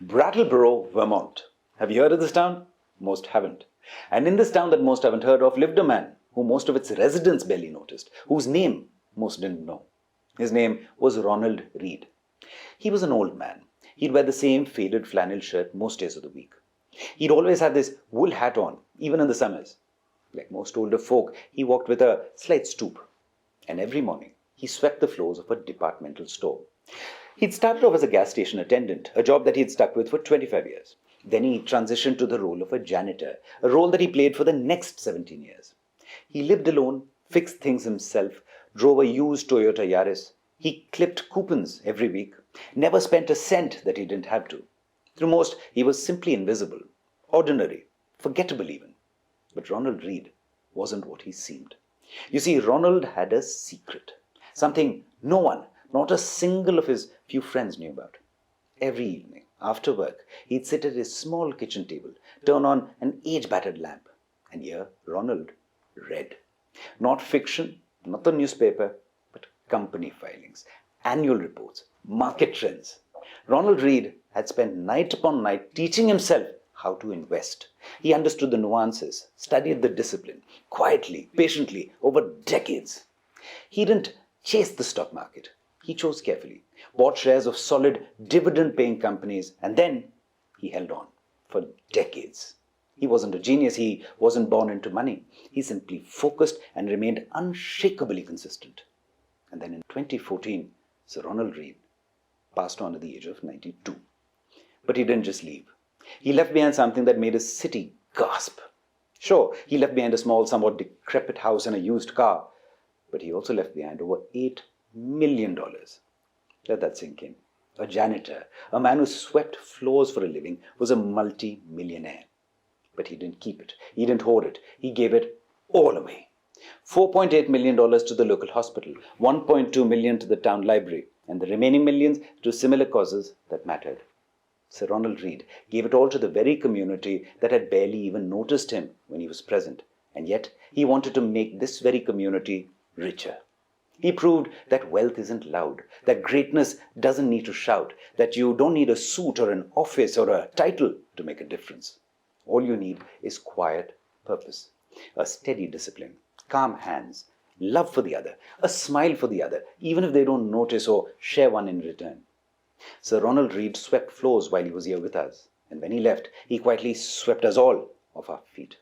Brattleboro, Vermont. Have you heard of this town? Most haven't. And in this town that most haven't heard of lived a man who most of its residents barely noticed, whose name most didn't know. His name was Ronald Reed. He was an old man. He'd wear the same faded flannel shirt most days of the week. He'd always have this wool hat on, even in the summers. Like most older folk, he walked with a slight stoop. And every morning, he swept the floors of a departmental store. He'd started off as a gas station attendant, a job that he'd stuck with for 25 years. Then he transitioned to the role of a janitor, a role that he played for the next 17 years. He lived alone, fixed things himself, drove a used Toyota Yaris. He clipped coupons every week, never spent a cent that he didn't have to. Through most, he was simply invisible, ordinary, forgettable even. But Ronald Reed wasn't what he seemed. You see, Ronald had a secret, something no one, not a single of his few friends knew about. Every evening, after work, he'd sit at his small kitchen table, turn on an age-battered lamp, and here Ronald read. Not fiction, not the newspaper, but company filings, annual reports, market trends. Ronald Reed had spent night upon night teaching himself how to invest. He understood the nuances, studied the discipline, quietly, patiently, over decades. He didn't chase the stock market. He chose carefully, bought shares of solid, dividend-paying companies, and then he held on for decades. He wasn't a genius. He wasn't born into money. He simply focused and remained unshakably consistent. And then in 2014, Sir Ronald Reed passed on at the age of 92. But he didn't just leave. He left behind something that made his city gasp. Sure, he left behind a small, somewhat decrepit house and a used car, but he also left behind over $8 million. Let that sink in. A janitor, a man who swept floors for a living, was a multi-millionaire. But he didn't keep it. He didn't hoard it. He gave it all away. $4.8 million to the local hospital, $1.2 million to the town library, and the remaining millions to similar causes that mattered. Sir Ronald Reed gave it all to the very community that had barely even noticed him when he was present. And yet, he wanted to make this very community richer. He proved that wealth isn't loud, that greatness doesn't need to shout, that you don't need a suit or an office or a title to make a difference. All you need is quiet purpose, a steady discipline, calm hands, love for the other, a smile for the other, even if they don't notice or share one in return. Sir Ronald Reed swept floors while he was here with us, and when he left, he quietly swept us all off our feet.